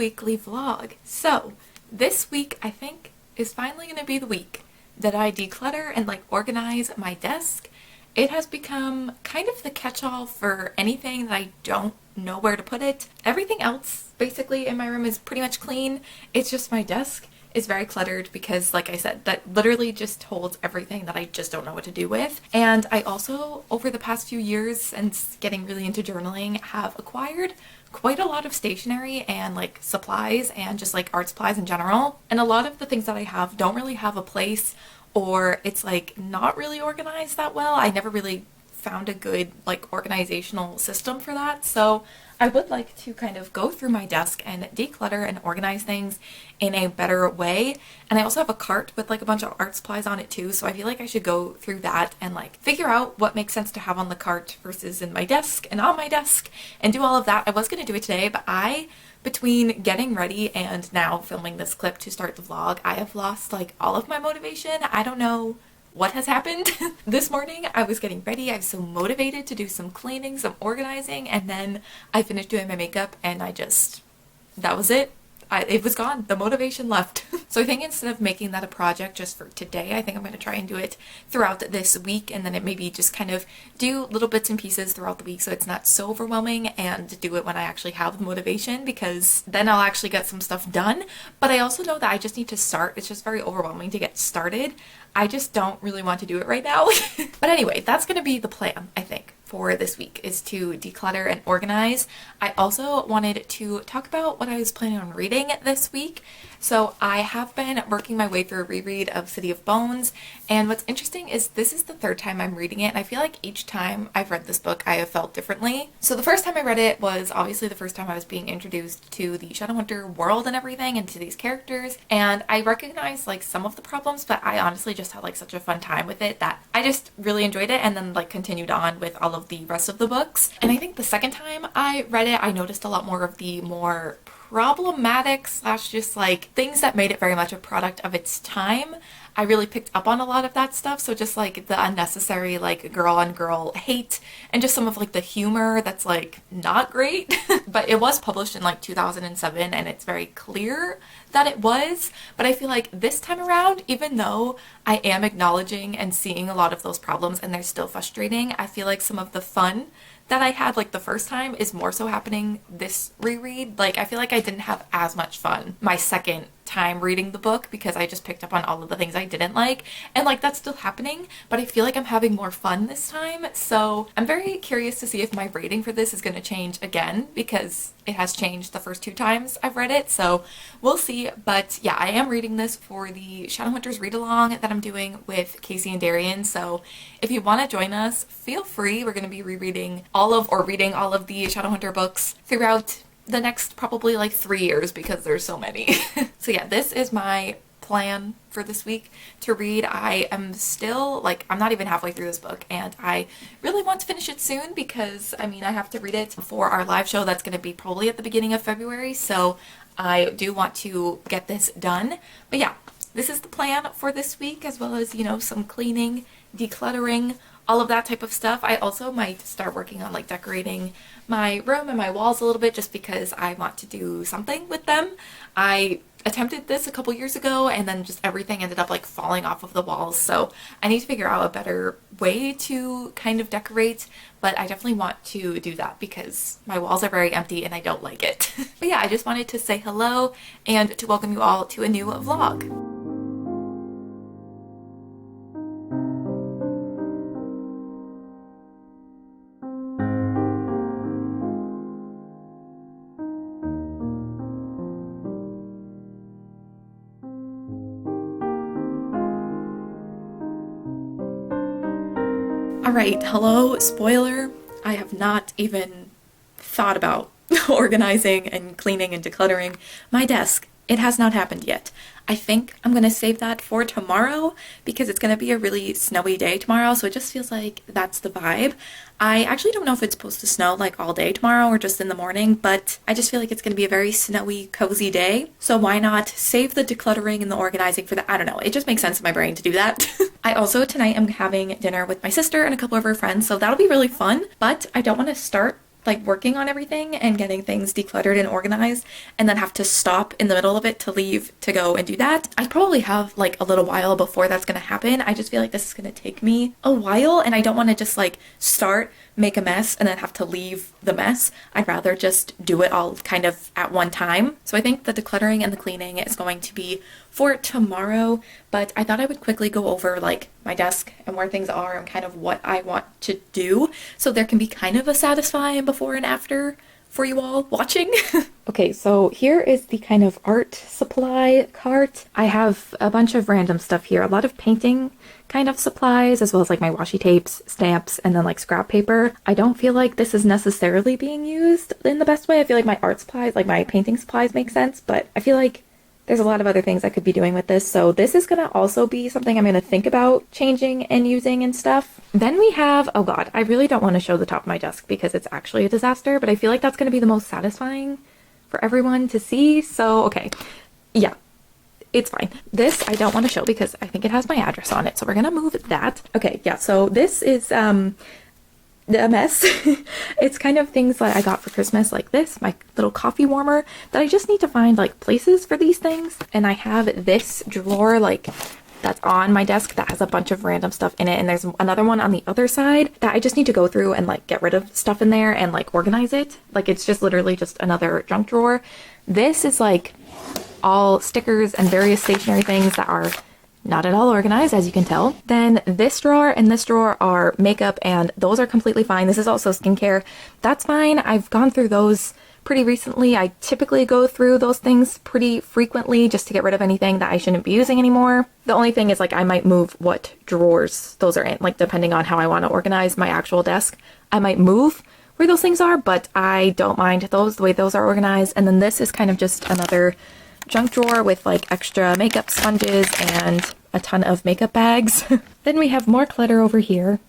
weekly vlog. So this week I think is finally going to be the week that I declutter and organize my desk. It has become kind of the catch-all for anything that I don't know where to put it. Everything else basically in my room is pretty much clean. It's just my desk is very cluttered because, like I said, that literally just holds everything that I just don't know what to do with. And I also, over the past few years since getting really into journaling, have acquired quite a lot of stationery and supplies and just art supplies in general. And a lot of the things that I have don't really have a place, or it's not really organized that well. I never really found a good organizational system for that. So I would like to kind of go through my desk and declutter and organize things in a better way. And I also have a cart with a bunch of art supplies on it too, so I feel like I should go through that and figure out what makes sense to have on the cart versus in my desk and on my desk and do all of that. I was going to do it today, but between getting ready and now filming this clip to start the vlog, I have lost all of my motivation. I don't know what has happened. This morning I was getting ready. I was so motivated to do some cleaning, some organizing, and then I finished doing my makeup and that was it. It was gone. The motivation left. So I think instead of making that a project just for today, I think I'm going to try and do it throughout this week, and then it maybe just kind of do little bits and pieces throughout the week so it's not so overwhelming, and do it when I actually have the motivation, because then I'll actually get some stuff done. But I also know that I just need to start. It's just very overwhelming to get started. I just don't really want to do it right now. But anyway, that's going to be the plan, I think, for this week, is to declutter and organize. I also wanted to talk about what I was planning on reading this week. So I have been working my way through a reread of City of Bones, and what's interesting is this is the third time I'm reading it, and I feel like each time I've read this book I have felt differently. So the first time I read it was obviously the first time I was being introduced to the Shadowhunter world and everything, and to these characters, and I recognized some of the problems, but I honestly just had such a fun time with it that I just really enjoyed it, and then continued on with all of the rest of the books. And I think the second time I read it, I noticed a lot more of the more problematic / just things that made it very much a product of its time. I really picked up on a lot of that stuff. So just the unnecessary girl on girl hate, and just some of the humor that's not great. But it was published in 2007, and it's very clear that it was. But I feel this time around, even though I am acknowledging and seeing a lot of those problems and they're still frustrating, I feel some of the fun that I had the first time is more so happening this reread. I feel I didn't have as much fun my second time reading the book because I just picked up on all of the things I didn't like, and that's still happening, but I feel I'm having more fun this time. So I'm very curious to see if my rating for this is going to change again, because it has changed the first two times I've read it, so we'll see. But yeah, I am reading this for the Shadowhunters read-along that I'm doing with Casey and Darian, so if you want to join us, feel free. We're going to be reading all of the Shadowhunter books throughout the next probably 3 years, because there's so many. So yeah, this is my plan for this week to read. I am still I'm not even halfway through this book, and I really want to finish it soon, because I have to read it for our live show that's going to be probably at the beginning of February, so I do want to get this done. But yeah, this is the plan for this week, as well as some cleaning, decluttering, all of that type of stuff. I also might start working on decorating my room and my walls a little bit, just because I want to do something with them. I attempted this a couple years ago, and then just everything ended up falling off of the walls, so I need to figure out a better way to kind of decorate, but I definitely want to do that because my walls are very empty and I don't like it. But yeah, I just wanted to say hello and to welcome you all to a new vlog. Alright, hello, spoiler, I have not even thought about organizing and cleaning and decluttering my desk. It has not happened yet. I think I'm going to save that for tomorrow because it's going to be a really snowy day tomorrow, so it just feels like that's the vibe. I actually don't know if it's supposed to snow like all day tomorrow or just in the morning, but I just feel like it's going to be a very snowy, cozy day, so why not save the decluttering and the organizing for that? I don't know, it just makes sense in my brain to do that. I also tonight am having dinner with my sister and a couple of her friends, so that'll be really fun, but I don't want to start like working on everything and getting things decluttered and organized and then have to stop in the middle of it to leave to go and do that. I probably have like a little while before that's going to happen. I just feel like this is going to take me a while and I don't want to just like start, make a mess, and then have to leave the mess. I'd rather just do it all kind of at one time. So I think the decluttering and the cleaning is going to be for tomorrow, but I thought I would quickly go over like my desk and where things are and kind of what I want to do so there can be kind of a satisfying before and after for you all watching. Okay, so here is the kind of art supply cart. I have a bunch of random stuff here, a lot of painting kind of supplies, as well as like my washi tapes, stamps, and then like scrap paper. I don't feel like this is necessarily being used in the best way. I feel like my art supplies, like my painting supplies make sense, but I feel like there's a lot of other things I could be doing with this. So this is gonna also be something I'm gonna think about changing and using and stuff. Then we have, oh god, I really don't want to show the top of my desk because it's actually a disaster, but I feel like that's gonna be the most satisfying for everyone to see. So, okay, yeah. It's fine. This I don't want to show because I think it has my address on it. So we're going to move that. Okay, yeah. So this is a mess. It's kind of things that I got for Christmas, like this, my little coffee warmer, that I just need to find like places for these things. And I have this drawer like that's on my desk that has a bunch of random stuff in it. And there's another one on the other side that I just need to go through and like get rid of stuff in there and like organize it. Like it's just literally just another junk drawer. This is like all stickers and various stationery things that are not at all organized, as you can tell. Then this drawer and this drawer are makeup, and those are completely fine. This is also skincare. That's fine. I've gone through those pretty recently. I typically go through those things pretty frequently just to get rid of anything that I shouldn't be using anymore. The only thing is like I might move what drawers those are in, like depending on how I want to organize my actual desk. I might move where those things are, but I don't mind those, the way those are organized. And then this is kind of just another junk drawer with like extra makeup sponges and a ton of makeup bags. Then we have more clutter over here.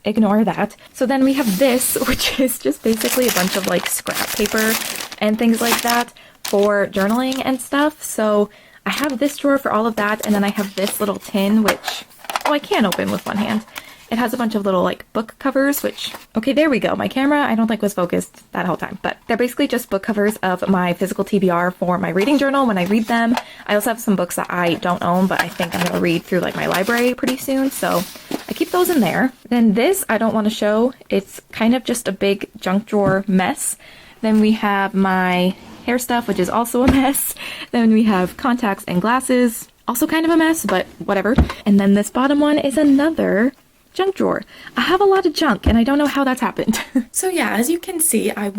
Ignore that. So then we have this, which is just basically a bunch of like scrap paper and things like that for journaling and stuff. So I have this drawer for all of that, and then I have this little tin, which, oh, I can't open with one hand. It has a bunch of little like book covers, which, okay, there we go. My camera, I don't think was focused that whole time, but they're basically just book covers of my physical TBR for my reading journal when I read them. I also have some books that I don't own, but I think I'm gonna read through like my library pretty soon. So I keep those in there. Then this, I don't want to show. It's kind of just a big junk drawer mess. Then we have my hair stuff, which is also a mess. Then we have contacts and glasses, also kind of a mess, but whatever. And then this bottom one is another junk drawer. I have a lot of junk and I don't know how that's happened. So yeah, as you can see, I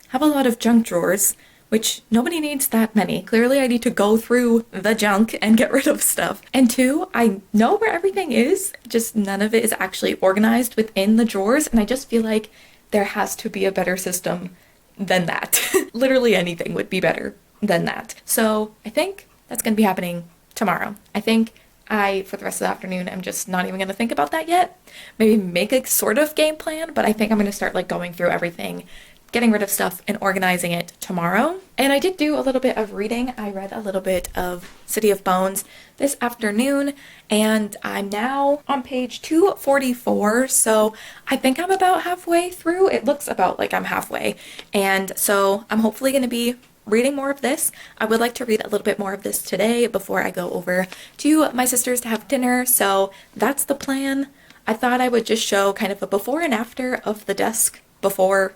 have a lot of junk drawers, which nobody needs that many. Clearly I need to go through the junk and get rid of stuff. And two, I know where everything is, just none of it is actually organized within the drawers, and I just feel like there has to be a better system than that. Literally anything would be better than that. So I think that's gonna be happening tomorrow. I think for the rest of the afternoon, I'm just not even going to think about that yet. Maybe make a sort of game plan, but I think I'm going to start like going through everything, getting rid of stuff and organizing it tomorrow. And I did do a little bit of reading. I read a little bit of City of Bones this afternoon, and I'm now on page 244. So I think I'm about halfway through. It looks about like I'm halfway. And so I'm hopefully going to be reading more of this. I would like to read a little bit more of this today before I go over to my sister's to have dinner, so that's the plan. I thought I would just show kind of a before and after of the desk before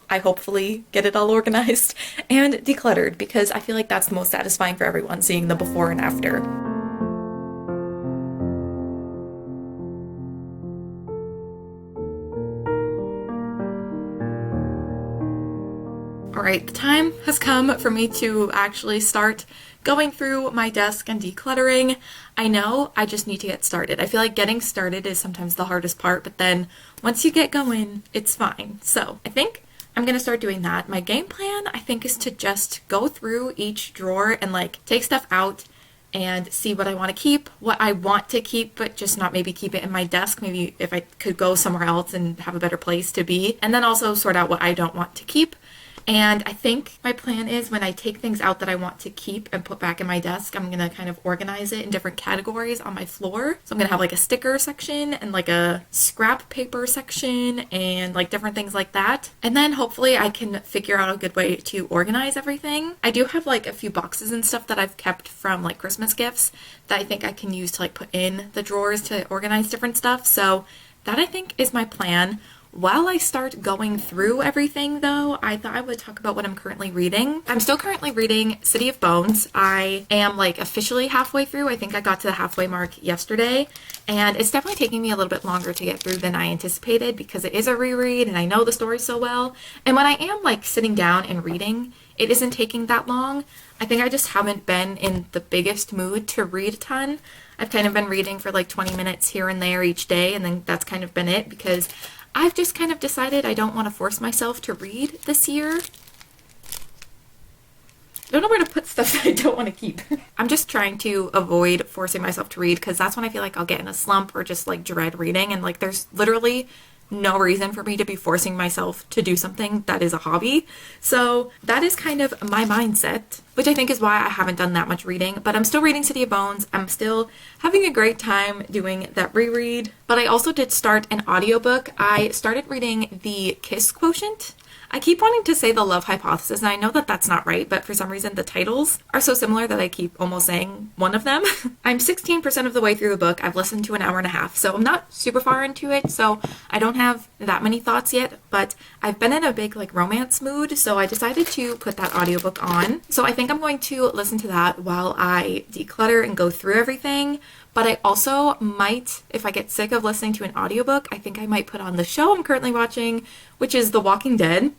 I hopefully get it all organized and decluttered, because I feel like that's the most satisfying for everyone, seeing the before and after. Alright, the time has come for me to actually start going through my desk and decluttering. I know I just need to get started. I feel like getting started is sometimes the hardest part, but then once you get going, it's fine. So I think I'm going to start doing that. My game plan, I think, is to just go through each drawer and like take stuff out and see what I want to keep, what I want to keep, but just not maybe keep it in my desk. Maybe if I could go somewhere else and have a better place to be. And then also sort out what I don't want to keep. And I think my plan is when I take things out that I want to keep and put back in my desk, I'm going to kind of organize it in different categories on my floor. So I'm going to have like a sticker section and like a scrap paper section and like different things like that. And then hopefully I can figure out a good way to organize everything. I do have like a few boxes and stuff that I've kept from like Christmas gifts that I think I can use to like put in the drawers to organize different stuff. So that I think is my plan. While I start going through everything, though, I thought I would talk about what I'm currently reading. I'm still currently reading City of Bones. I am like officially halfway through. I think I got to the halfway mark yesterday, and it's definitely taking me a little bit longer to get through than I anticipated because it is a reread and I know the story so well. And when I am like sitting down and reading, it isn't taking that long. I think I just haven't been in the biggest mood to read a ton. I've kind of been reading for like 20 minutes here and there each day, and then that's kind of been it because I've just kind of decided I don't want to force myself to read this year. I don't know where to put stuff that I don't want to keep. I'm just trying to avoid forcing myself to read because that's when I feel like I'll get in a slump or just like dread reading, and like there's literally no reason for me to be forcing myself to do something that is a hobby. So that is kind of my mindset, which I think is why I haven't done that much reading, but I'm still reading City of Bones. I'm still having a great time doing that reread, but I also did start an audiobook. I started reading The Kiss Quotient. I keep wanting to say The Love Hypothesis, and I know that that's not right, but for some reason the titles are so similar that I keep almost saying one of them. I'm 16% of the way through the book. I've listened to an hour and a half, so I'm not super far into it, so I don't have that many thoughts yet, but I've been in a big like romance mood, so I decided to put that audiobook on. So I think I'm going to listen to that while I declutter and go through everything. But I also might, if I get sick of listening to an audiobook, I think I might put on the show I'm currently watching, which is The Walking Dead.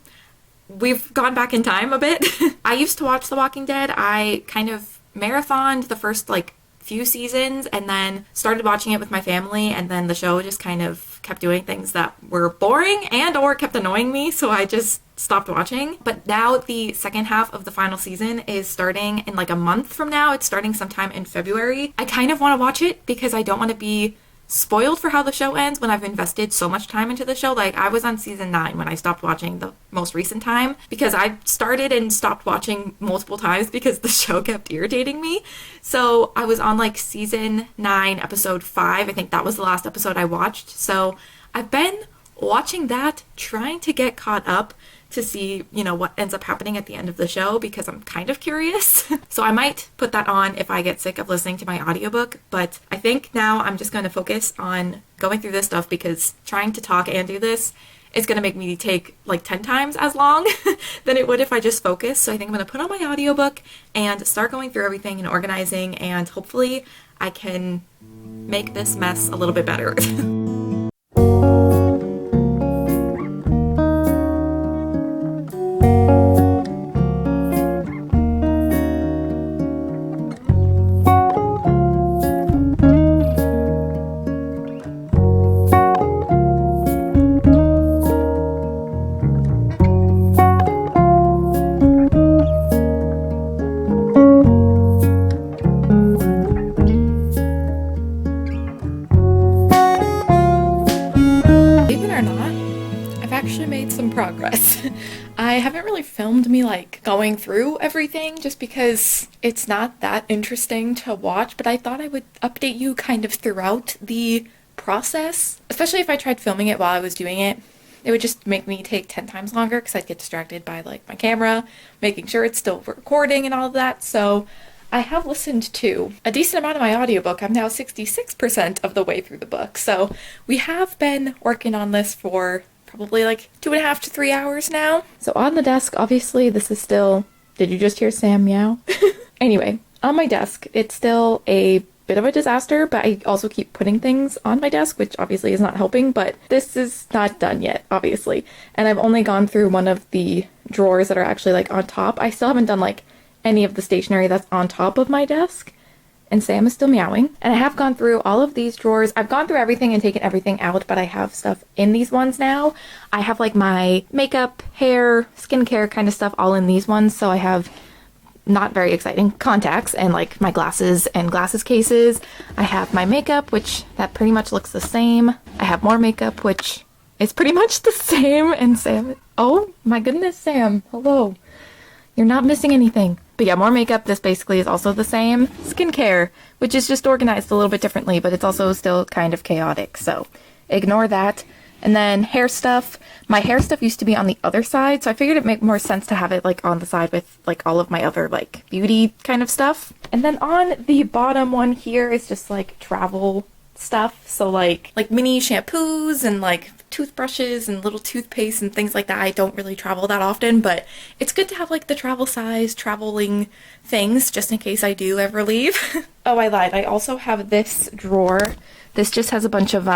We've gone back in time a bit. I used to watch The Walking Dead. I kind of marathoned the first like few seasons and then started watching it with my family, and then the show just kind of kept doing things that were boring and or kept annoying me, so I just stopped watching. But now the second half of the final season is starting in like a month from now. It's starting sometime in February. I kind of want to watch it because I don't want to be spoiled for how the show ends when I've invested so much time into the show. Like I was on season 9 when I stopped watching the most recent time because I started and stopped watching multiple times because the show kept irritating me. So I was on like season 9 episode 5. I think that was the last episode I watched. So I've been watching that, trying to get caught up to see, you know, what ends up happening at the end of the show because I'm kind of curious. So I might put that on if I get sick of listening to my audiobook, but I think now I'm just going to focus on going through this stuff because trying to talk and do this is going to make me take like 10 times as long than it would if I just focus. So I think I'm going to put on my audiobook and start going through everything and organizing, and hopefully I can make this mess a little bit better. Progress. I haven't really filmed me like going through everything just because it's not that interesting to watch, but I thought I would update you kind of throughout the process, especially if I tried filming it while I was doing it. It would just make me take 10 times longer because I'd get distracted by like my camera, making sure it's still recording and all of that. So I have listened to a decent amount of my audiobook. I'm now 66% of the way through the book. So we have been working on this for probably like 2.5 to 3 hours now. So on the desk, obviously this is still, did you just hear Sam meow? Anyway, on my desk, it's still a bit of a disaster, but I also keep putting things on my desk, which obviously is not helping, but this is not done yet, obviously. And I've only gone through one of the drawers that are actually like on top. I still haven't done like any of the stationery that's on top of my desk. And Sam is still meowing. And I have gone through all of these drawers. I've gone through everything and taken everything out, but I have stuff in these ones now. I have like my makeup, hair, skincare kind of stuff all in these ones. So I have not very exciting contacts and like my glasses and glasses cases. I have my makeup, which that pretty much looks the same. I have more makeup, which is pretty much the same, and Sam, oh my goodness, Sam, hello. You're not missing anything. But yeah, more makeup. This basically is also the same. Skincare, which is just organized a little bit differently, but it's also still kind of chaotic, so ignore that. And then hair stuff. My hair stuff used to be on the other side, so I figured it'd make more sense to have it like on the side with like all of my other like beauty kind of stuff. And then on the bottom one here is just like travel stuff. So like mini shampoos and like toothbrushes and little toothpaste and things like that. I don't really travel that often, but it's good to have like the travel size traveling things just in case I do ever leave. Oh, I lied. I also have this drawer. This just has a bunch of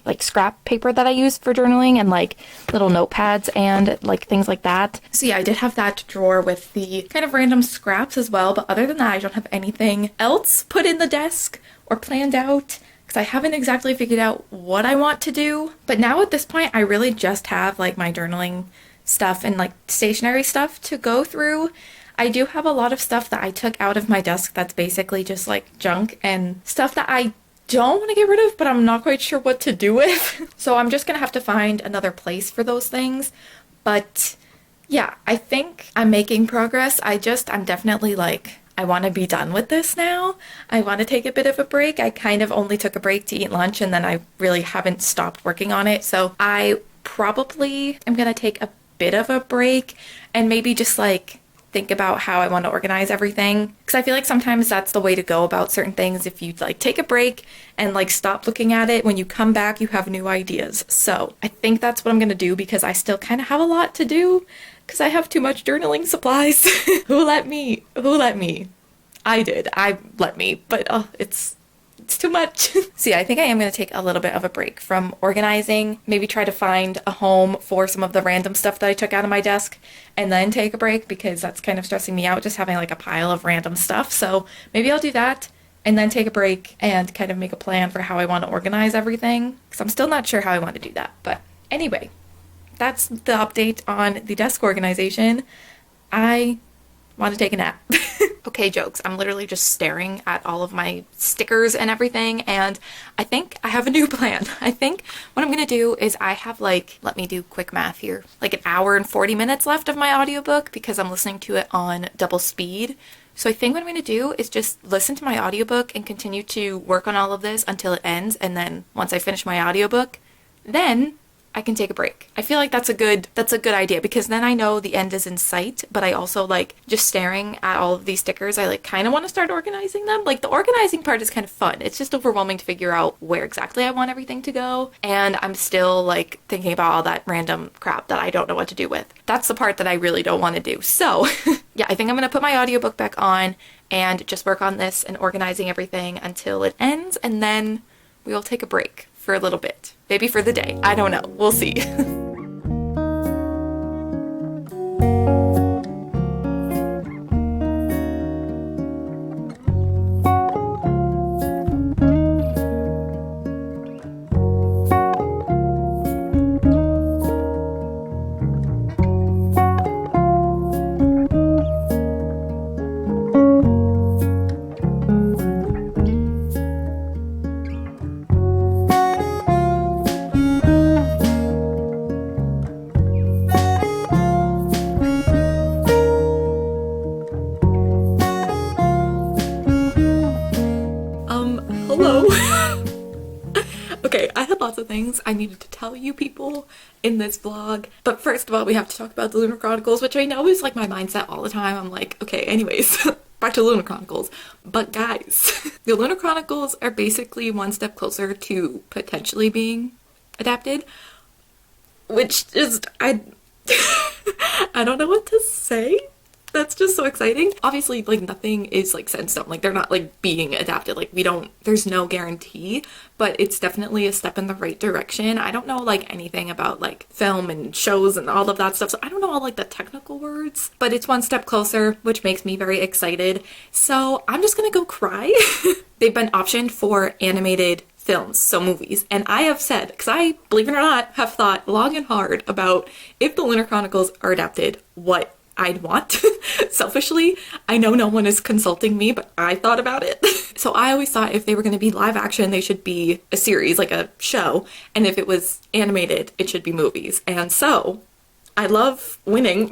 like scrap paper that I use for journaling and like little notepads and like things like that. So yeah, I did have that drawer with the kind of random scraps as well, but other than that, I don't have anything else put in the desk or planned out because I haven't exactly figured out what I want to do. But now at this point, I really just have like my journaling stuff and like stationery stuff to go through. I do have a lot of stuff that I took out of my desk that's basically just like junk and stuff that I don't want to get rid of, but I'm not quite sure what to do with. So I'm just gonna have to find another place for those things. But yeah, I think I'm making progress. I'm definitely like, I want to be done with this now. I want to take a bit of a break. I kind of only took a break to eat lunch and then I really haven't stopped working on it. So I probably am gonna take a bit of a break and maybe just like think about how I want to organize everything, because I feel like sometimes that's the way to go about certain things. If you like take a break and like stop looking at it, when you come back you have new ideas. So I think that's what I'm gonna do, because I still kind of have a lot to do because I have too much journaling supplies. Who let me? I did. I let me, but it's too much. So yeah, I think I am going to take a little bit of a break from organizing, maybe try to find a home for some of the random stuff that I took out of my desk, and then take a break, because that's kind of stressing me out, just having like a pile of random stuff. So maybe I'll do that and then take a break and kind of make a plan for how I want to organize everything, because I'm still not sure how I want to do that. But anyway, that's the update on the desk organization. I want to take a nap. Okay, jokes. I'm literally just staring at all of my stickers and everything, and I think I have a new plan. I think what I'm gonna do is I have like, let me do quick math here, like an hour and 40 minutes left of my audiobook because I'm listening to it on double speed. So I think what I'm gonna do is just listen to my audiobook and continue to work on all of this until it ends, and then once I finish my audiobook, then I can take a break. I feel like that's a good idea, because then I know the end is in sight, but I also like just staring at all of these stickers. I like kind of want to start organizing them. Like the organizing part is kind of fun. It's just overwhelming to figure out where exactly I want everything to go. And I'm still like thinking about all that random crap that I don't know what to do with. That's the part that I really don't want to do. So yeah, I think I'm going to put my audiobook back on and just work on this and organizing everything until it ends. And then we will take a break for a little bit. Maybe for the day. I don't know. We'll see. Hello. Okay, I had lots of things I needed to tell you people in this vlog, but first of all, we have to talk about the Lunar Chronicles, which I know is like my mindset all the time. I'm like, okay, anyways, back to Lunar Chronicles. But guys, the Lunar Chronicles are basically one step closer to potentially being adapted, which just, I don't know what to say. That's just so exciting. Obviously, like, nothing is like set in stone. Like, they're not like being adapted. Like, there's no guarantee, but it's definitely a step in the right direction. I don't know like anything about like film and shows and all of that stuff, so I don't know all like the technical words, but it's one step closer, which makes me very excited. So I'm just gonna go cry. They've been optioned for animated films, so movies, and I have said, because I, believe it or not, have thought long and hard about if the Lunar Chronicles are adapted, what I'd want. Selfishly, I know no one is consulting me, but I thought about it. So I always thought if they were going to be live action, they should be a series, like a show. And if it was animated, it should be movies. And so I love winning.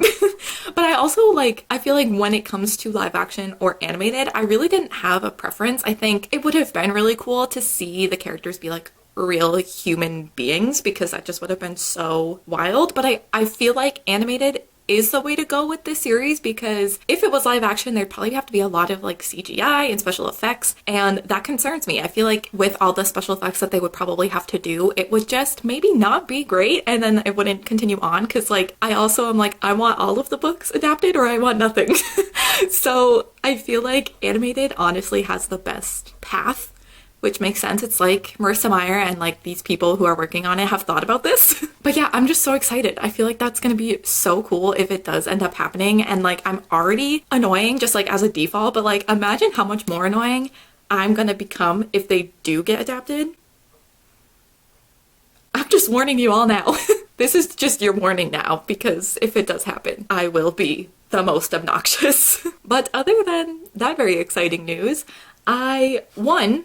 But I also I feel like when it comes to live action or animated, I really didn't have a preference. I think it would have been really cool to see the characters be like real human beings, because that just would have been so wild. But I feel like animated is the way to go with this series, because if it was live action, there'd probably have to be a lot of like CGI and special effects, and that concerns me. I feel like with all the special effects that they would probably have to do, it would just maybe not be great, and then it wouldn't continue on, because like I also am like, I want all of the books adapted or I want nothing. So I feel like animated honestly has the best path, which makes sense. It's like Marissa Meyer and like these people who are working on it have thought about this. But yeah, I'm just so excited. I feel like that's gonna be so cool if it does end up happening. And like, I'm already annoying just like as a default, but like imagine how much more annoying I'm gonna become if they do get adapted. I'm just warning you all now. This is just your warning now, because if it does happen, I will be the most obnoxious. But other than that very exciting news, I,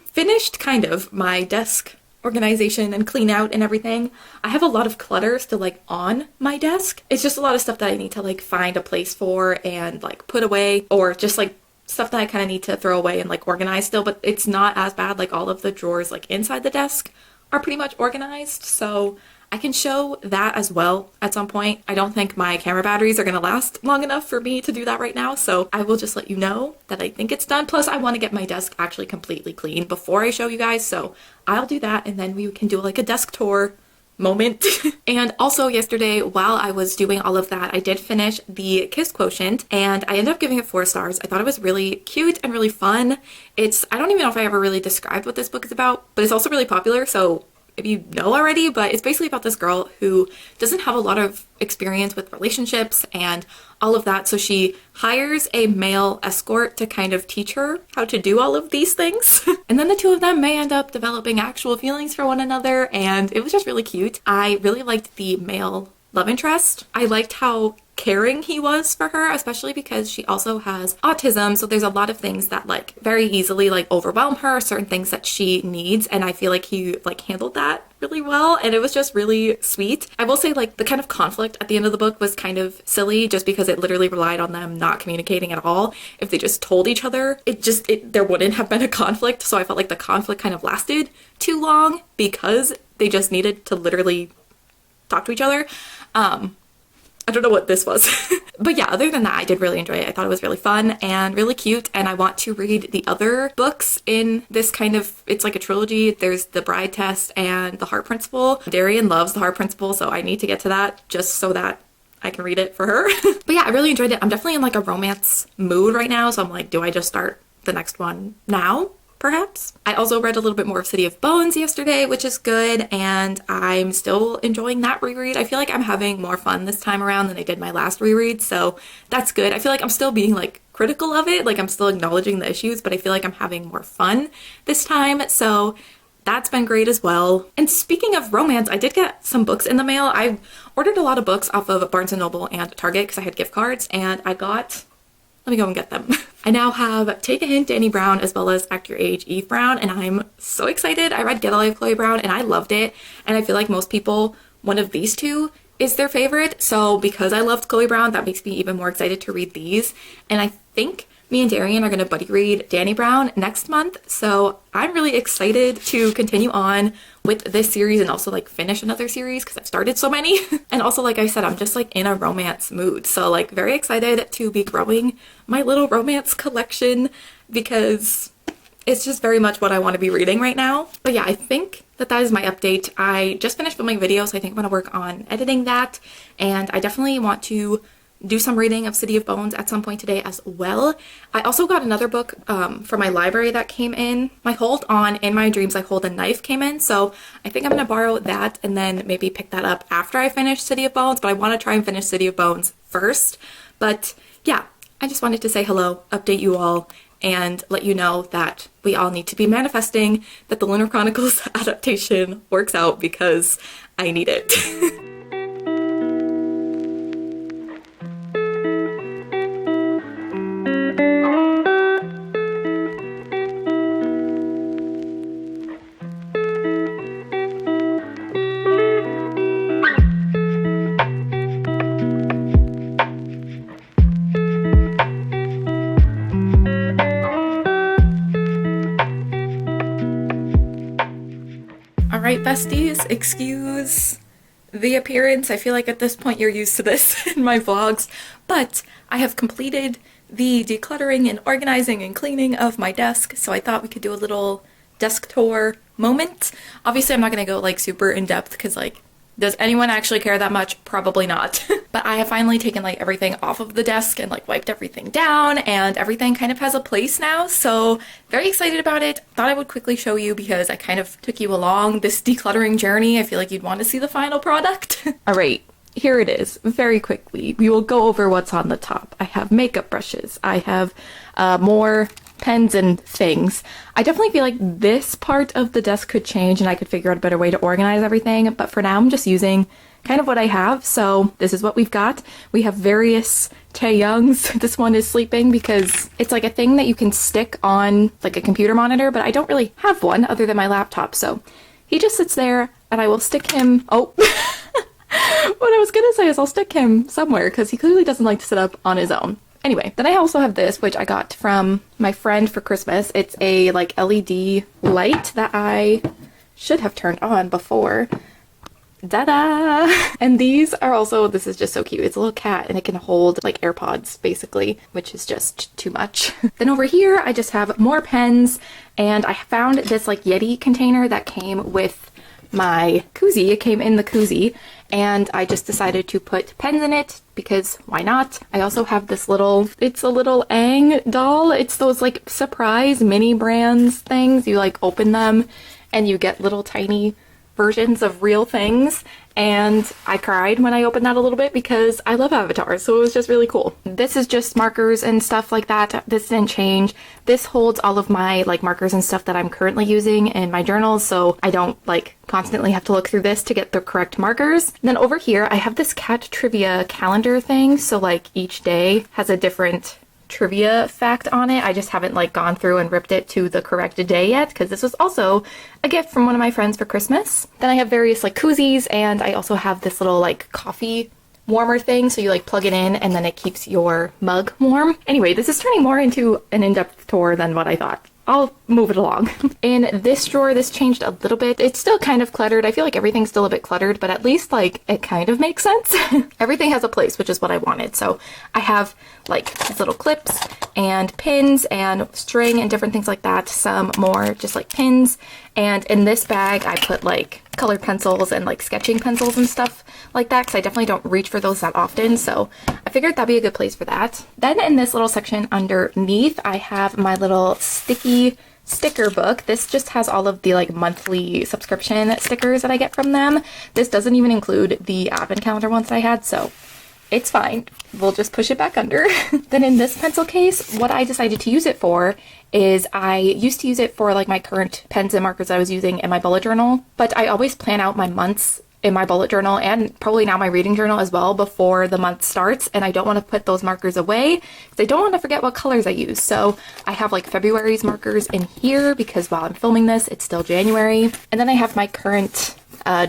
finished kind of my desk organization and clean out and everything. I have a lot of clutter still like on my desk. It's just a lot of stuff that I need to like find a place for and like put away, or just like stuff that I kind of need to throw away and like organize still, but it's not as bad. Like all of the drawers like inside the desk are pretty much organized, so I can show that as well at some point. I don't think my camera batteries are going to last long enough for me to do that right now, so I will just let you know that I think it's done. Plus, I want to get my desk actually completely clean before I show you guys, so I'll do that, and then we can do like a desk tour moment. And also yesterday, while I was doing all of that, I did finish the Kiss Quotient, and I ended up giving it 4 stars. I thought it was really cute and really fun. I don't even know if I ever really described what this book is about, but it's also really popular, so if you know already, but it's basically about this girl who doesn't have a lot of experience with relationships and all of that, so she hires a male escort to kind of teach her how to do all of these things. And then the two of them may end up developing actual feelings for one another, and it was just really cute. I really liked the male love interest. I liked how caring he was for her, especially because she also has autism, so there's a lot of things that like very easily like overwhelm her, certain things that she needs, and I feel like he like handled that really well, and it was just really sweet. I will say like the kind of conflict at the end of the book was kind of silly, just because it literally relied on them not communicating at all. If they just told each other, there wouldn't have been a conflict, so I felt like the conflict kind of lasted too long because they just needed to literally talk to each other. I don't know what this was. But yeah, other than that, I did really enjoy it. I thought it was really fun and really cute, and I want to read the other books in this kind of, it's like a trilogy. There's The Bride Test and The Heart Principle. Darian loves The Heart Principle, so I need to get to that just so that I can read it for her. But yeah, I really enjoyed it. I'm definitely in like a romance mood right now, so I'm like, do I just start the next one now? Perhaps. I also read a little bit more of City of Bones yesterday, which is good, and I'm still enjoying that reread. I feel like I'm having more fun this time around than I did my last reread, so that's good. I feel like I'm still being like critical of it, like I'm still acknowledging the issues, but I feel like I'm having more fun this time, so that's been great as well. And speaking of romance, I did get some books in the mail. I ordered a lot of books off of Barnes & Noble and Target because I had gift cards, and I got, let me go and get them. I now have Take a Hint, Dani Brown, as well as Act Your Age, Eve Brown, and I'm so excited. I read Get a Life, Chloe Brown, and I loved it, and I feel like most people, one of these two is their favorite, so because I loved Chloe Brown, that makes me even more excited to read these, and I think me and Darian are going to buddy read Dani Brown next month, so I'm really excited to continue on with this series and also like finish another series because I've started so many. And also, like I said, I'm just like in a romance mood, so like very excited to be growing my little romance collection because it's just very much what I want to be reading right now. But yeah, I think that is my update. I just finished filming videos, so I think I'm going to work on editing that, and I definitely want to do some reading of City of Bones at some point today as well. I also got another book from my library that came in. My hold on In My Dreams I Hold a Knife came in, so I think I'm gonna borrow that and then maybe pick that up after I finish City of Bones, but I want to try and finish City of Bones first. But yeah, I just wanted to say hello, update you all, and let you know that we all need to be manifesting that the Lunar Chronicles adaptation works out because I need it. besties, excuse the appearance. I feel like at this point you're used to this in my vlogs, but I have completed the decluttering and organizing and cleaning of my desk, so I thought we could do a little desk tour moment. Obviously I'm not gonna go like super in depth because like, does anyone actually care that much? Probably not. But I have finally taken like everything off of the desk and like wiped everything down, and everything kind of has a place now. So very excited about it. Thought I would quickly show you because I kind of took you along this decluttering journey. I feel like you'd want to see the final product. All right, here it is. Very quickly, we will go over what's on the top. I have makeup brushes. I have more pens and things. I definitely feel like this part of the desk could change and I could figure out a better way to organize everything, but for now I'm just using kind of what I have. So this is what we've got. We have various Taeyoungs. This one is sleeping because it's like a thing that you can stick on like a computer monitor, but I don't really have one other than my laptop. So he just sits there and I will stick him. Oh, what I was gonna say is I'll stick him somewhere because he clearly doesn't like to sit up on his own. Anyway, then I also have this, which I got from my friend for Christmas. It's a like LED light that I should have turned on before. Da-da! And these are also, this is just so cute. It's a little cat and it can hold like AirPods basically, which is just too much. Then over here, I just have more pens, and I found this like Yeti container that came with my koozie. It came in the koozie, and I just decided to put pens in it because why not? I also have this little, it's a little Aang doll. It's those like surprise mini brands things. You like open them and you get little tiny versions of real things, and I cried when I opened that a little bit because I love Avatar, so it was just really cool. This is just markers and stuff like that. This didn't change. This holds all of my like markers and stuff that I'm currently using in my journals, so I don't like constantly have to look through this to get the correct markers. And then over here I have this cat trivia calendar thing, so like each day has a different trivia fact on it. I just haven't like gone through and ripped it to the correct day yet because this was also a gift from one of my friends for Christmas. Then I have various like koozies, and I also have this little like coffee warmer thing, so you like plug it in and then it keeps your mug warm. Anyway, this is turning more into an in-depth tour than what I thought. I'll move it along. In this drawer, this changed a little bit. It's still kind of cluttered. I feel like everything's still a bit cluttered, but at least like it kind of makes sense. Everything has a place, which is what I wanted. So I have like these little clips and pins and string and different things like that. Some more just like pins. And in this bag, I put like colored pencils and like sketching pencils and stuff like that, because I definitely don't reach for those that often, so I figured that'd be a good place for that. Then in this little section underneath, I have my little sticky sticker book. This just has all of the like monthly subscription stickers that I get from them. This doesn't even include the advent calendar ones that I had, so it's fine. We'll just push it back under. Then in this pencil case, what I decided to use it for is I used to use it for like my current pens and markers I was using in my bullet journal, but I always plan out my months in my bullet journal and probably now my reading journal as well before the month starts, and I don't want to put those markers away because I don't want to forget what colors I use. So I have like February's markers in here because while I'm filming this, it's still January. And then I have my current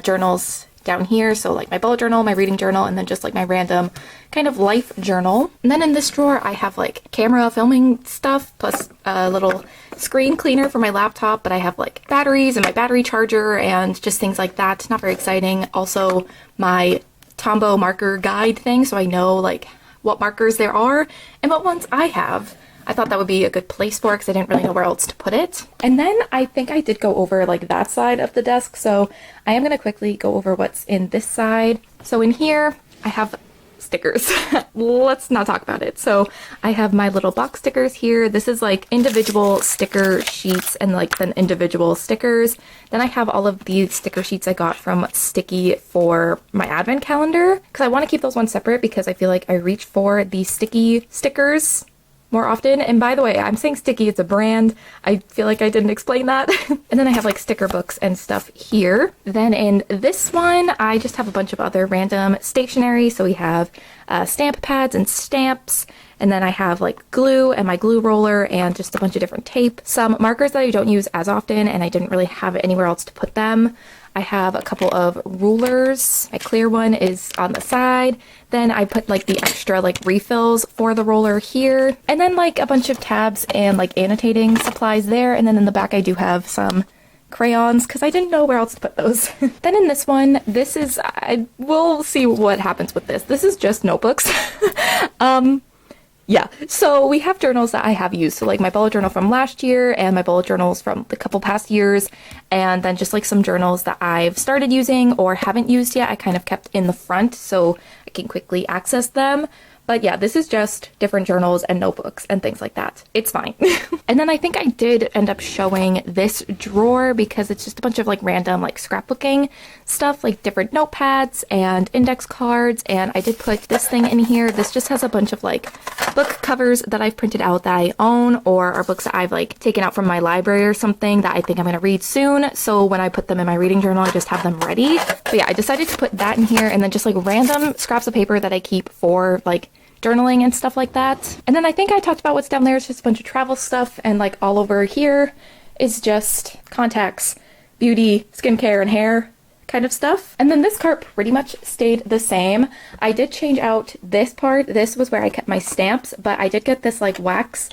journals down here, so like my bullet journal, my reading journal, and then just like my random kind of life journal. And then in this drawer I have like camera filming stuff plus a little screen cleaner for my laptop, but I have like batteries and my battery charger and just things like that. Not very exciting. Also my Tombow marker guide thing, so I know like what markers there are and what ones I have. I thought that would be a good place for it because I didn't really know where else to put it. And then I think I did go over like that side of the desk, so I am going to quickly go over what's in this side. So in here I have stickers. Let's not talk about it. So I have my little box stickers here. This is like individual sticker sheets and like then individual stickers. Then I have all of these sticker sheets I got from Sticky for my advent calendar because I want to keep those ones separate because I feel like I reach for the sticky stickers more often. And by the way, I'm saying Sticky, it's a brand. I feel like I didn't explain that. And then I have like sticker books and stuff here. Then in this one, I just have a bunch of other random stationery. So we have stamp pads and stamps. And then I have like glue and my glue roller and just a bunch of different tape. Some markers that I don't use as often and I didn't really have anywhere else to put them. I have a couple of rulers. My clear one is on the side. Then I put like the extra like refills for the roller here. And then like a bunch of tabs and like annotating supplies there. And then in the back I do have some crayons because I didn't know where else to put those. Then in this one, we'll see what happens with this. This is just notebooks. Yeah, so we have journals that I have used. So like my bullet journal from last year and my bullet journals from the couple past years. And then just like some journals that I've started using or haven't used yet, I kind of kept in the front so I can quickly access them. But yeah, this is just different journals and notebooks and things like that. It's fine. And then I think I did end up showing this drawer because it's just a bunch of like random like scrapbooking stuff, like different notepads and index cards. And I did put this thing in here. This just has a bunch of like book covers that I've printed out that I own or are books that I've like taken out from my library or something that I think I'm going to read soon. So when I put them in my reading journal, I just have them ready. But yeah, I decided to put that in here and then just like random scraps of paper that I keep for like journaling and stuff like that. And then I think I talked about what's down there. It's just a bunch of travel stuff, and like all over here is just contacts, beauty, skincare, and hair kind of stuff. And then this cart pretty much stayed the same. I did change out this part. This was where I kept my stamps, but I did get this like wax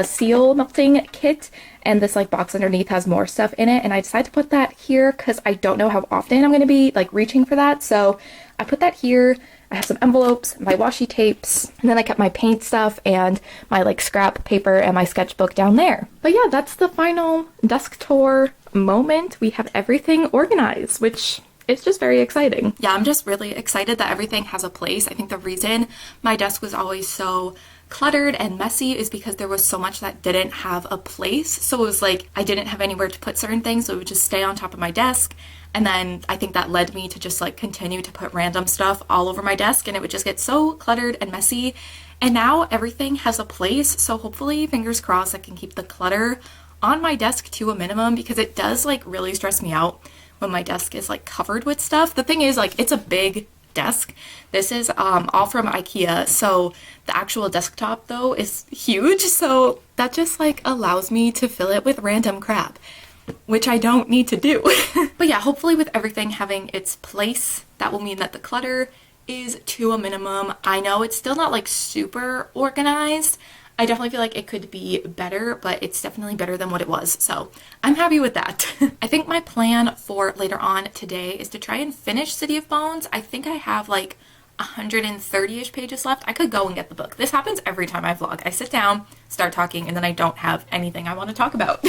seal melting kit, and this like box underneath has more stuff in it, and I decided to put that here because I don't know how often I'm going to be like reaching for that, so I put that here. I have some envelopes, my washi tapes, and then I kept my paint stuff and my like scrap paper and my sketchbook down there. But yeah, that's the final desk tour moment. We have everything organized, which is just very exciting. Yeah, I'm just really excited that everything has a place. I think the reason my desk was always so cluttered and messy is because there was so much that didn't have a place. So it was like I didn't have anywhere to put certain things, so it would just stay on top of my desk. And then I think that led me to just like continue to put random stuff all over my desk, and it would just get so cluttered and messy. And now everything has a place, so hopefully, fingers crossed, I can keep the clutter on my desk to a minimum, because it does like really stress me out when my desk is like covered with stuff. The thing is, like, it's a big desk. This is all from IKEA, so the actual desktop though is huge, so that just like allows me to fill it with random crap, which I don't need to do. But yeah, hopefully with everything having its place, that will mean that the clutter is to a minimum. I know it's still not like super organized. I definitely feel like it could be better, but it's definitely better than what it was, so I'm happy with that. I think my plan for later on today is to try and finish City of Bones. I think I have like 130-ish pages left. I could go and get the book. This happens every time I vlog. I sit down, start talking, and then I don't have anything I want to talk about.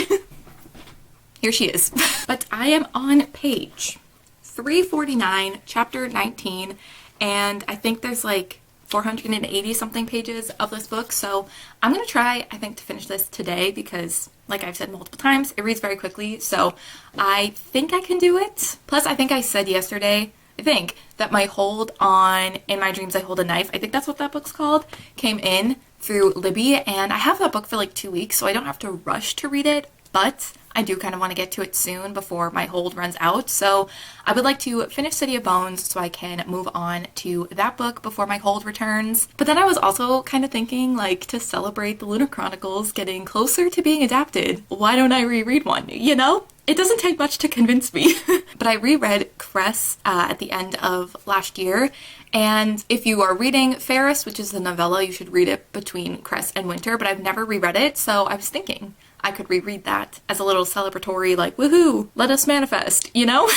Here she is. But I am on page 349, chapter 19, and I think there's like 480 something pages of this book, so I'm gonna try, I think, to finish this today because, like I've said multiple times, it reads very quickly, so I think I can do it. Plus, I think I said yesterday, I think, that my hold on In My Dreams I Hold a Knife, I think that's what that book's called, came in through Libby, and I have that book for like 2 weeks, so I don't have to rush to read it, but I do kind of want to get to it soon before my hold runs out, so I would like to finish City of Bones so I can move on to that book before my hold returns. But then I was also kind of thinking, like, to celebrate the Lunar Chronicles getting closer to being adapted, why don't I reread one, you know? It doesn't take much to convince me. But I reread Cress at the end of last year, and if you are reading Ferris, which is the novella, you should read it between Cress and Winter, but I've never reread it, so I was thinking I could reread that as a little celebratory, like, woohoo, let us manifest, you know?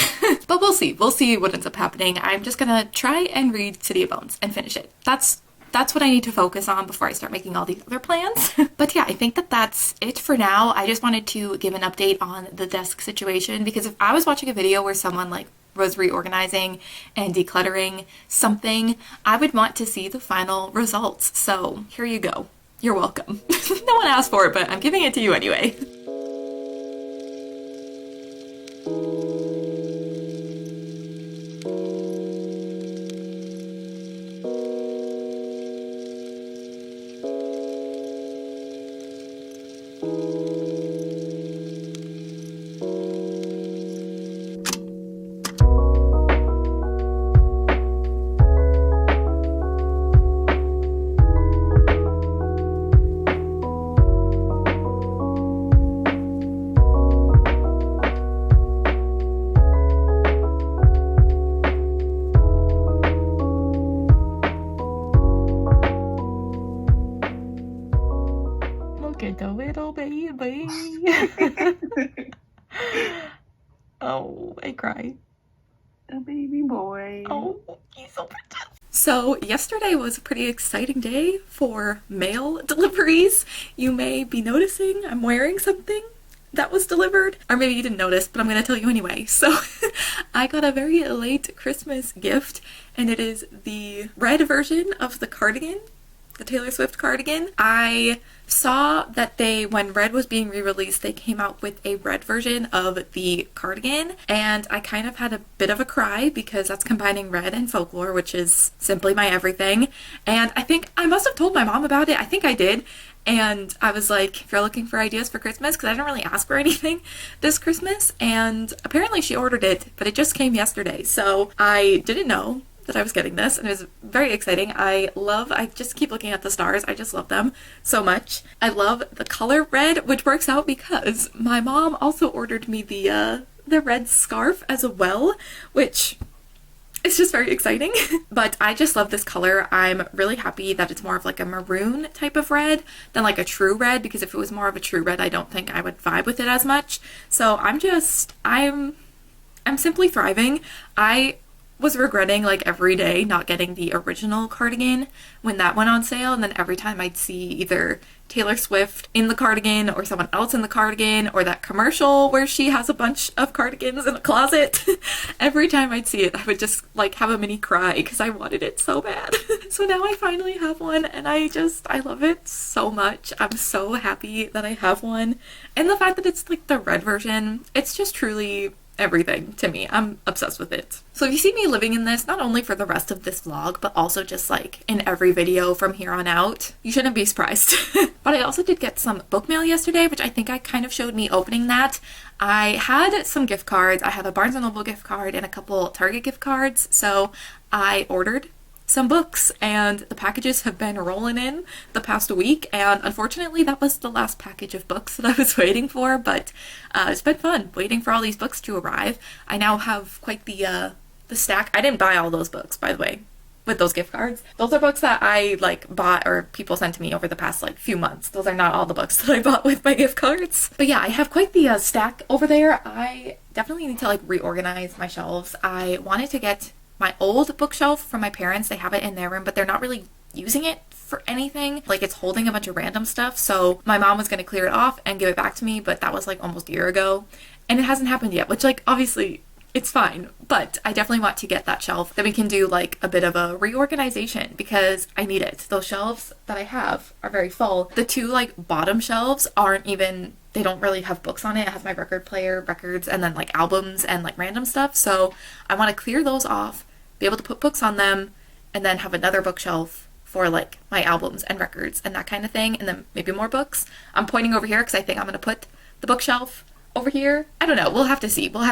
But we'll see. We'll see what ends up happening. I'm just gonna try and read City of Bones and finish it. That's what I need to focus on before I start making all these other plans. But yeah, I think that that's it for now. I just wanted to give an update on the desk situation, because if I was watching a video where someone like was reorganizing and decluttering something, I would want to see the final results. So here you go. You're welcome. No one asked for it, but I'm giving it to you anyway. Look at the little baby. Oh, I cry. A baby boy. Oh, he's so precious. So yesterday was a pretty exciting day for mail deliveries. You may be noticing I'm wearing something that was delivered, or maybe you didn't notice, but I'm going to tell you anyway. So I got a very late Christmas gift, and it is the red version of the cardigan, the Taylor Swift cardigan. I saw that when Red was being re-released, they came out with a red version of the cardigan, and I kind of had a bit of a cry because that's combining Red and folklore, which is simply my everything. And I think I must have told my mom about it. I think I did. And I was like, if you're looking for ideas for Christmas, because I didn't really ask for anything this Christmas, and apparently she ordered it, but it just came yesterday. So I didn't know that I was getting this, and it was very exciting. I just keep looking at the stars. I just love them so much. I love the color red, which works out because my mom also ordered me the red scarf as well, which is just very exciting. But I just love this color. I'm really happy that it's more of like a maroon type of red than like a true red, because if it was more of a true red, I don't think I would vibe with it as much. So I'm simply thriving. I was regretting like every day not getting the original cardigan when that went on sale, and then every time I'd see either Taylor Swift in the cardigan or someone else in the cardigan, or that commercial where she has a bunch of cardigans in a closet, every time I'd see it I would just like have a mini cry because I wanted it so bad. So now I finally have one, and I love it so much. I'm so happy that I have one, and the fact that it's like the red version, it's just truly everything to me. I'm obsessed with it. So if you see me living in this, not only for the rest of this vlog, but also just like in every video from here on out, you shouldn't be surprised. But I also did get some book mail yesterday, which I think I kind of showed me opening that. I had some gift cards. I have a Barnes & Noble gift card and a couple Target gift cards. So I ordered some books, and the packages have been rolling in the past week, and unfortunately that was the last package of books that I was waiting for, but it's been fun waiting for all these books to arrive. I now have quite the stack. I didn't buy all those books, by the way, with those gift cards. Those are books that I like bought or people sent to me over the past like few months. Those are not all the books that I bought with my gift cards. But yeah, I have quite the stack over there. I definitely need to like reorganize my shelves. I wanted to get my old bookshelf from my parents. They have it in their room, but they're not really using it for anything. Like, it's holding a bunch of random stuff. So my mom was going to clear it off and give it back to me, but that was like almost a year ago, and it hasn't happened yet, which like obviously it's fine, but I definitely want to get that shelf. Then we can do like a bit of a reorganization because I need it. Those shelves that I have are very full. The two like bottom shelves they don't really have books on it. It has my record player, records, and then like albums and like random stuff. So I want to clear those off, be able to put books on them, and then have another bookshelf for like my albums and records and that kind of thing, and then maybe more books. I'm pointing over here because I think I'm going to put the bookshelf over here. I don't know. We'll have to see. I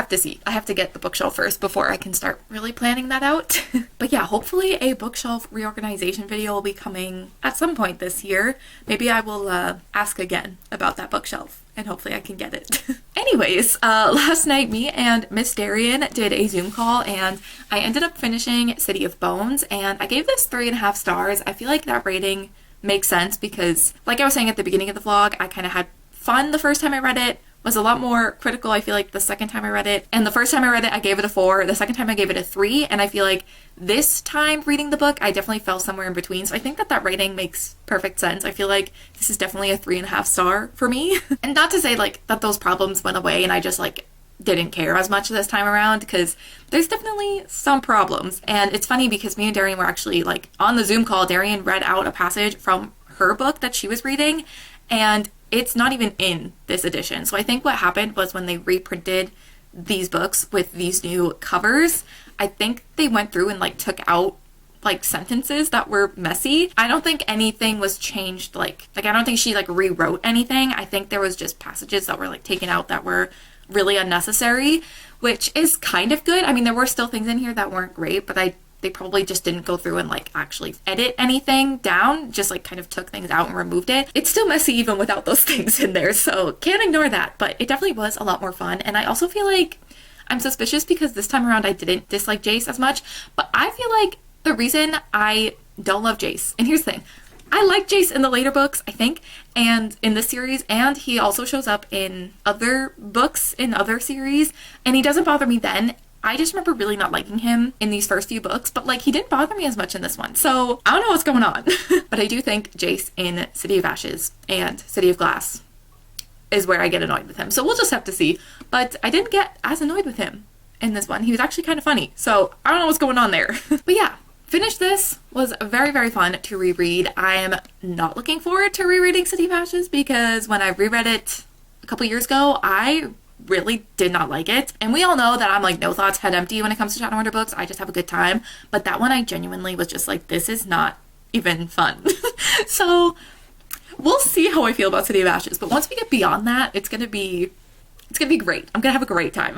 have to get the bookshelf first before I can start really planning that out. But yeah, hopefully a bookshelf reorganization video will be coming at some point this year. Maybe I will ask again about that bookshelf, and hopefully I can get it. Anyways, last night me and Miss Darian did a Zoom call, and I ended up finishing City of Bones, and I gave this 3.5 stars. I feel like that rating makes sense because, like I was saying at the beginning of the vlog, I kind of had fun the first time I read it, was a lot more critical, I feel like, the second time I read it. And the first time I read it, I gave it a 4. The second time I gave it a 3. And I feel like this time reading the book, I definitely fell somewhere in between. So I think that rating makes perfect sense. I feel like this is definitely a 3.5 star for me. And not to say like that those problems went away and I just like didn't care as much this time around, because there's definitely some problems. And it's funny because me and Darian were actually like on the Zoom call. Darian read out a passage from her book that she was reading, and it's not even in this edition. So I think what happened was when they reprinted these books with these new covers, I think they went through and like took out like sentences that were messy. I don't think anything was changed. Like I don't think she like rewrote anything. I think there was just passages that were like taken out that were really unnecessary, which is kind of good. I mean, there were still things in here that weren't great, but they probably just didn't go through and like actually edit anything down, just like kind of took things out and removed it. It's still messy even without those things in there, so can't ignore that, but it definitely was a lot more fun. And I also feel like I'm suspicious because this time around I didn't dislike Jace as much, but I feel like the reason I don't love Jace, and here's the thing, I like Jace in the later books, I think, and in this series, and he also shows up in other books, in other series, and he doesn't bother me then. I just remember really not liking him in these first few books, but like he didn't bother me as much in this one. So I don't know what's going on. But I do think Jace in City of Ashes and City of Glass is where I get annoyed with him. So we'll just have to see. But I didn't get as annoyed with him in this one. He was actually kind of funny. So I don't know what's going on there. But yeah, finished this. Was very, very fun to reread. I am not looking forward to rereading City of Ashes because when I reread it a couple years ago, I really did not like it. And we all know that I'm like no thoughts, head empty when it comes to Shadowrunner books. I just have a good time. But that one I genuinely was just like, this is not even fun. So we'll see how I feel about City of Ashes. But once we get beyond that, it's gonna be great. I'm gonna have a great time.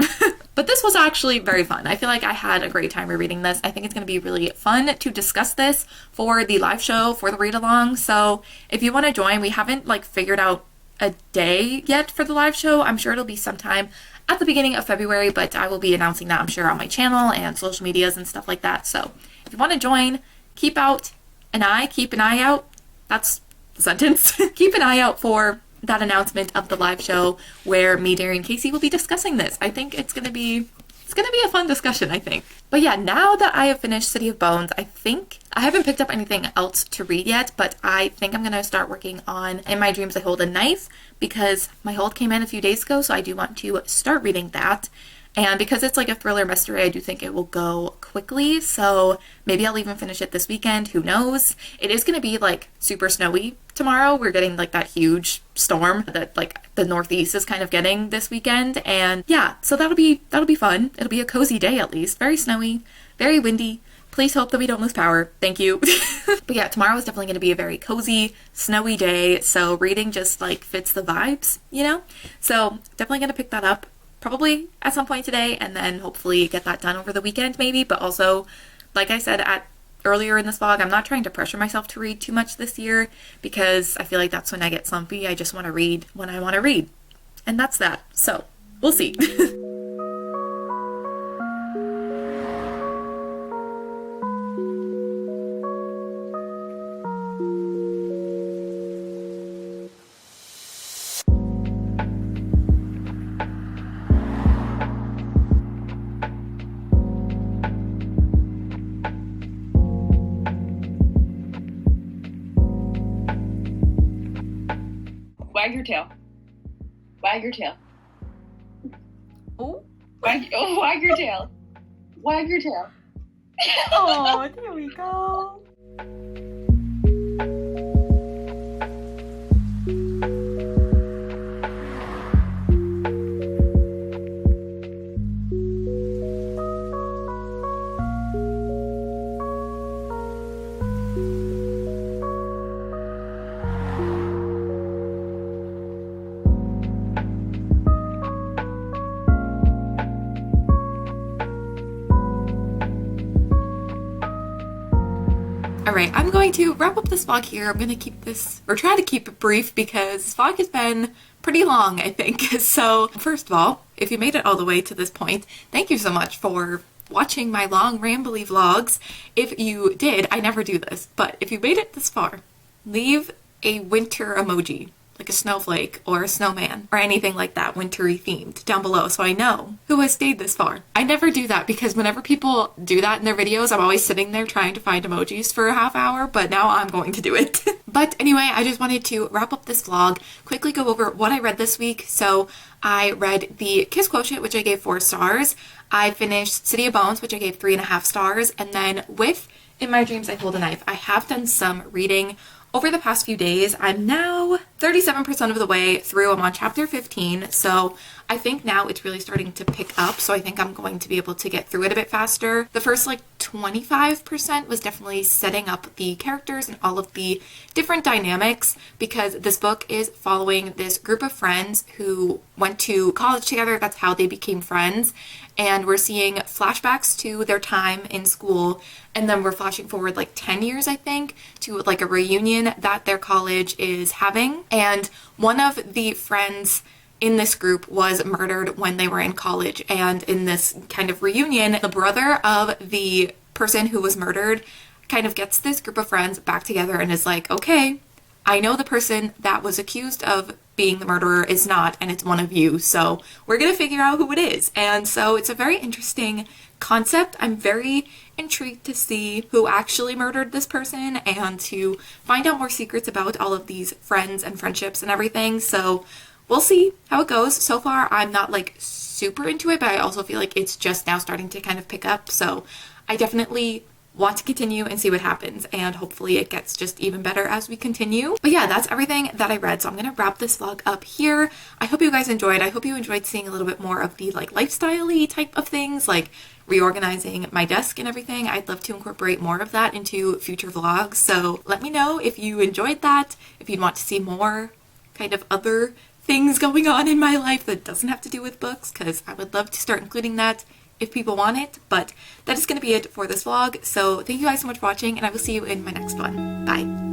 But this was actually very fun. I feel like I had a great time rereading this. I think it's gonna be really fun to discuss this for the live show, for the read along. So if you want to join, we haven't like figured out a day yet for the live show. I'm sure it'll be sometime at the beginning of February, but I will be announcing that, I'm sure, on my channel and social medias and stuff like that. So if you want to join, keep an eye out, that's the sentence, keep an eye out for that announcement of the live show where me, Derry, and Casey will be discussing this. I think it's gonna be a fun discussion, I think. But yeah, now that I have finished City of Bones, I think I haven't picked up anything else to read yet, but I think I'm gonna start working on In My Dreams I Hold a Knife because my hold came in a few days ago, so I do want to start reading that. And because it's like a thriller mystery, I do think it will go quickly, so maybe I'll even finish it this weekend, who knows. It is going to be like super snowy tomorrow. We're getting like that huge storm that like the Northeast is kind of getting this weekend, and yeah, so that'll be fun. It'll be a cozy day at least. Very snowy, very windy. Please hope that we don't lose power. Thank you. But yeah, tomorrow is definitely going to be a very cozy, snowy day, so reading just like fits the vibes, you know? So definitely going to pick that up probably at some point today, and then hopefully get that done over the weekend maybe. But also, like I said earlier in this vlog, I'm not trying to pressure myself to read too much this year because I feel like that's when I get slumpy. I just want to read when I want to read, and that's that. So we'll see. Wag your tail. Wag your tail. Oh. Wag your tail. Wag your tail. Oh, there we go. Alright, I'm going to wrap up this vlog here. I'm going to keep this, or try to keep it brief because this vlog has been pretty long, I think. So, first of all, if you made it all the way to this point, thank you so much for watching my long, rambly vlogs. If you did, I never do this, but if you made it this far, leave a winter emoji, like a snowflake or a snowman or anything like that, wintry themed, down below so I know who has stayed this far. I never do that because whenever people do that in their videos, I'm always sitting there trying to find emojis for a half hour, but now I'm going to do it. But anyway, I just wanted to wrap up this vlog, quickly go over what I read this week. So I read The Kiss Quotient, which I gave 4 stars. I finished City of Bones, which I gave 3.5 stars. And then with In My Dreams I Hold a Knife, I have done some reading over the past few days. I'm now 37% of the way through. I'm on chapter 15, so I think now it's really starting to pick up, so I think I'm going to be able to get through it a bit faster. The first like 25% was definitely setting up the characters and all of the different dynamics, because this book is following this group of friends who went to college together. That's how they became friends. And we're seeing flashbacks to their time in school, and then we're flashing forward like 10 years, I think, to like a reunion that their college is having. And one of the friends in this group was murdered when they were in college, and in this kind of reunion, the brother of the person who was murdered kind of gets this group of friends back together and is like, okay, I know the person that was accused of being the murderer is not, and it's one of you, so we're gonna figure out who it is. And so it's a very interesting concept. I'm very intrigued to see who actually murdered this person and to find out more secrets about all of these friends and friendships and everything. So we'll see how it goes. So far, I'm not like super into it, but I also feel like it's just now starting to kind of pick up. So I definitely want to continue and see what happens, and hopefully it gets just even better as we continue. But yeah, that's everything that I read, so I'm gonna wrap this vlog up here. I hope you guys enjoyed. I hope you enjoyed seeing a little bit more of the like lifestyle-y type of things, like reorganizing my desk and everything. I'd love to incorporate more of that into future vlogs, so let me know if you enjoyed that, if you'd want to see more kind of other things going on in my life that doesn't have to do with books, because I would love to start including that if people want it. But that is going to be it for this vlog. So thank you guys so much for watching, and I will see you in my next one. Bye.